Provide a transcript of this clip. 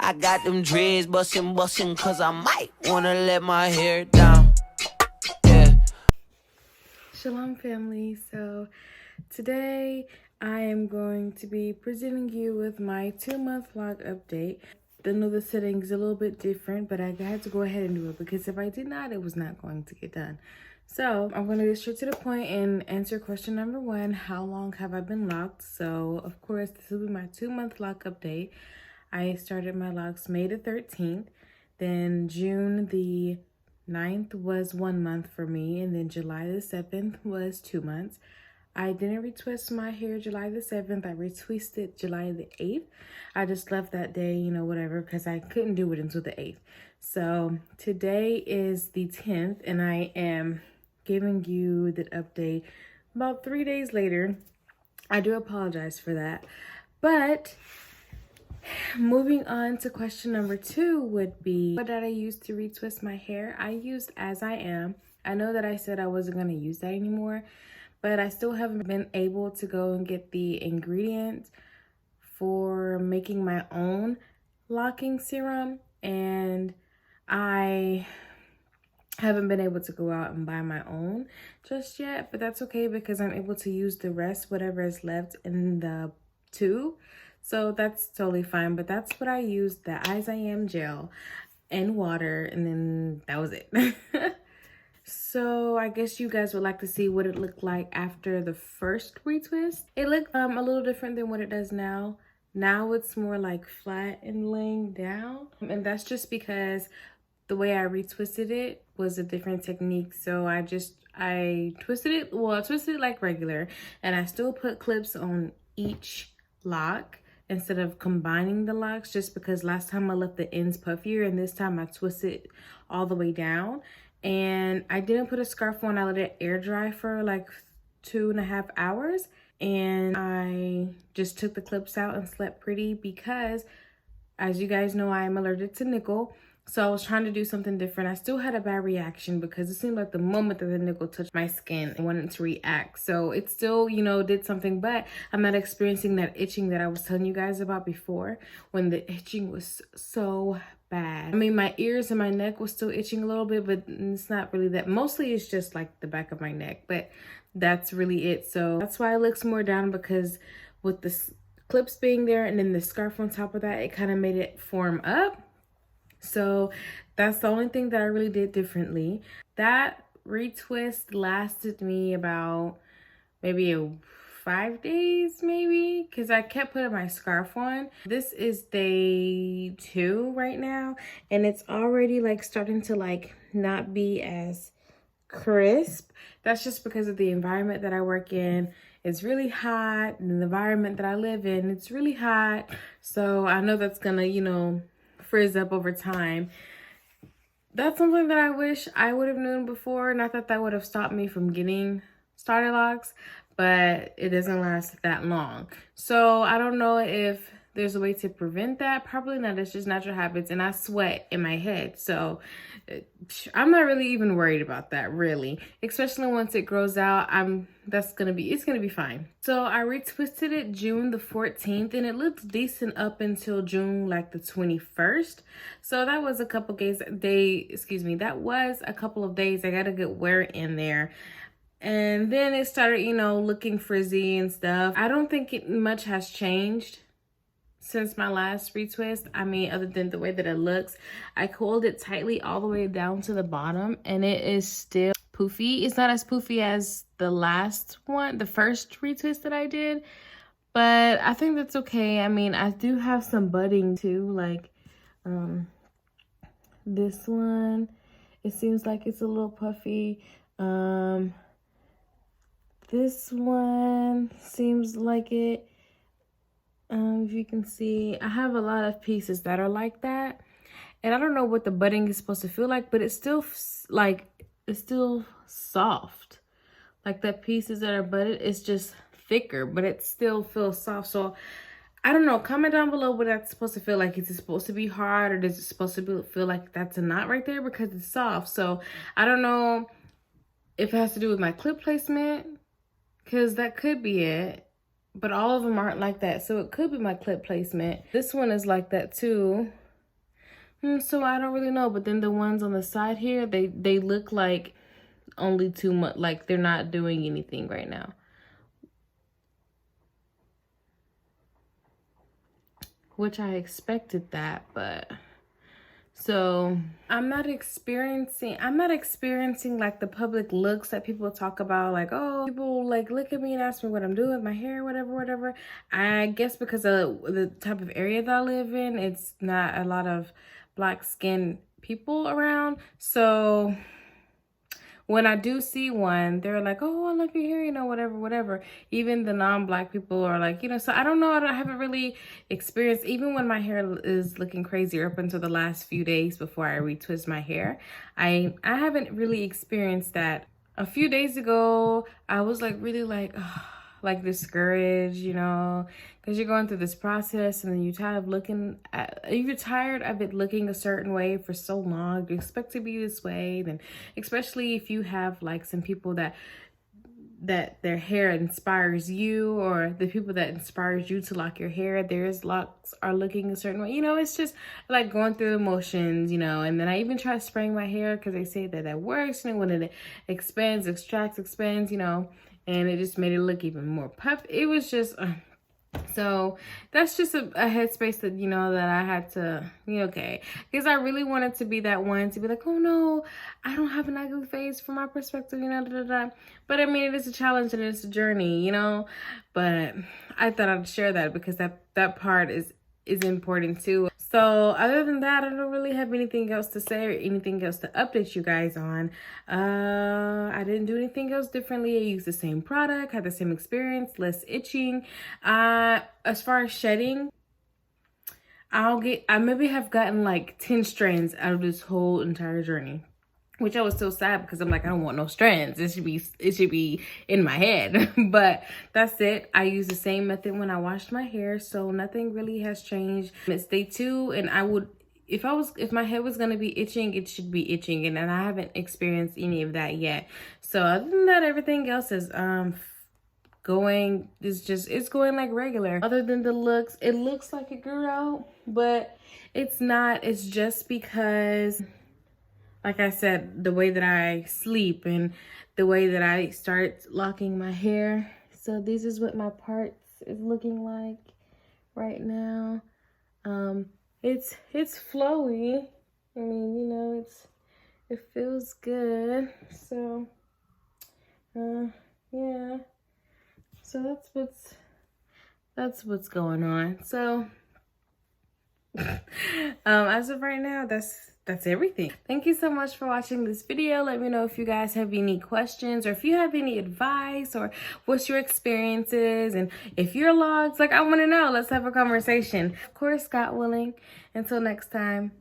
I got them dreads bustin', cause I might wanna let my hair down. Yeah. Shalom family. So today I am going to be presenting you with my 2-month vlog update. I know the setting's a little bit different, but I had to go ahead and do it because if I did not, it was not going to get done. So I'm going to get straight to the point and answer question number 1. How long have I been locked? So of course, this will be my 2-month lock update. I started my locks May the 13th. Then June the 9th was 1 month for me. And then July the 7th was 2 months. I didn't retwist my hair July the 7th. I retwisted July the 8th. I just left that day, you know, whatever, because I couldn't do it until the 8th. So today is the 10th, and I am giving you the update about 3 days later. I do apologize for that. But moving on to question number 2 would be, what did I use to retwist my hair? I used As I Am. I know that I said I wasn't going to use that anymore, but I still haven't been able to go and get the ingredients for making my own locking serum, and I haven't been able to go out and buy my own just yet, but that's okay because I'm able to use the rest, whatever is left in the tube. So that's totally fine, but that's what I used, the As I Am gel and water, and then that was it. So I guess you guys would like to see what it looked like after the first retwist. It looked a little different than what it does now. Now it's more like flat and laying down, and that's just because the way I retwisted it was a different technique. So I twisted it, well, I twisted it like regular, and I still put clips on each lock instead of combining the locks, just because last time I left the ends puffier and this time I twisted all the way down. And I didn't put a scarf on. I let it air dry for like 2.5 hours, and I just took the clips out and slept pretty because, as you guys know, I am allergic to nickel. So I was trying to do something different. I still had a bad reaction because it seemed like the moment that the nickel touched my skin, I wanted to react. So it still, you know, did something, but I'm not experiencing that itching that I was telling you guys about before, when the itching was so bad. I mean, my ears and my neck was still itching a little bit, but it's not really that. Mostly it's just like the back of my neck, but that's really it. So that's why it looks more down, because with the clips being there and then the scarf on top of that, it kind of made it form up. So that's the only thing that I really did differently. That retwist lasted me about maybe 5 days, maybe, because I kept putting my scarf on. This is day 2 right now, and it's already like starting to like not be as crisp. That's just because of the environment that I work in. It's really hot, and the environment that I live in, it's really hot. So I know that's gonna, you know, frizz up over time. That's something that I wish I would have known before. Not that that would have stopped me from getting starter locks, but it doesn't last that long. So I don't know if there's a way to prevent that. Probably not. It's just natural habits, and I sweat in my head. So I'm not really even worried about that, really. Especially once it grows out, it's gonna be fine. So I retwisted it June the 14th, and it looks decent up until June like the 21st. So that was a couple days. That was a couple of days. I got a good wear in there. And then it started, you know, looking frizzy and stuff. I don't think much has changed since my last retwist. I mean, other than the way that it looks. I coiled it tightly all the way down to the bottom, and it is still poofy. It's not as poofy as the last one, the first retwist that I did, but I think that's okay. I mean, I do have some budding too, like this one. It seems like it's a little puffy. This one seems like it. If you can see, I have a lot of pieces that are like that, and I don't know what the budding is supposed to feel like, but it's still soft. Like the pieces that are budded, it's just thicker, but it still feels soft. So I don't know. Comment down below what that's supposed to feel like. Is it supposed to be hard, or is it supposed to feel like that's a knot right there because it's soft? So I don't know if it has to do with my clip placement, because that could be it. But all of them aren't like that, so it could be my clip placement. This one is like that too. So I don't really know. But then the ones on the side here, they look like only 2 months, like they're not doing anything right now. Which I expected that, but so I'm not experiencing like the public looks that people talk about, like, oh, people like look at me and ask me what I'm doing with my hair, whatever. I guess because of the type of area that I live in, it's not a lot of black skinned people around. So when I do see one, they're like, oh, I love your hair, you know, whatever. Even the non-black people are like, you know, so I don't know. I haven't really experienced, even when my hair is looking crazy up until the last few days before I retwist my hair, I haven't really experienced that. A few days ago, I was like really like discouraged, you know, because you're going through this process and then you're tired of it looking a certain way for so long. You expect to be this way, then especially if you have like some people that their hair inspires you, or the people that inspires you to lock your hair, their locks are looking a certain way, you know. It's just like going through the motions, you know. And then I even try spraying my hair because they say that works, you know, when it expands, you know, and it just made it look even more puff. It was just so that's just a headspace that, you know, that I had to be okay, because I really wanted to be that one to be like, oh no, I don't have an ugly face from my perspective, you know, But I mean, it is a challenge and it's a journey, you know. But I thought I'd share that because that part is important too. So other than that, I don't really have anything else to say or anything else to update you guys on. I didn't do anything else differently. I used the same product, had the same experience, less itching. As far as shedding, I maybe have gotten like 10 strands out of this whole entire journey, which I was so sad because I'm like, I don't want no strands. It should be in my head. But that's it. I use the same method when I washed my hair, so nothing really has changed. It's day 2, and I would, if my head was gonna be itching, it should be itching, and I haven't experienced any of that yet. So other than that, everything else is it's going like regular. Other than the looks, it looks like it grew out, but it's not. It's just because, like I said, the way that I sleep and the way that I start locking my hair. So this is what my parts is looking like right now. It's flowy. I mean, you know, it feels good. So yeah. So that's what's going on. So as of right now, that's everything. Thank you so much for watching this video. Let me know if you guys have any questions, or if you have any advice, or what's your experiences, and if you're logged, like, I want to know. Let's have a conversation. Of course, God willing. Until next time.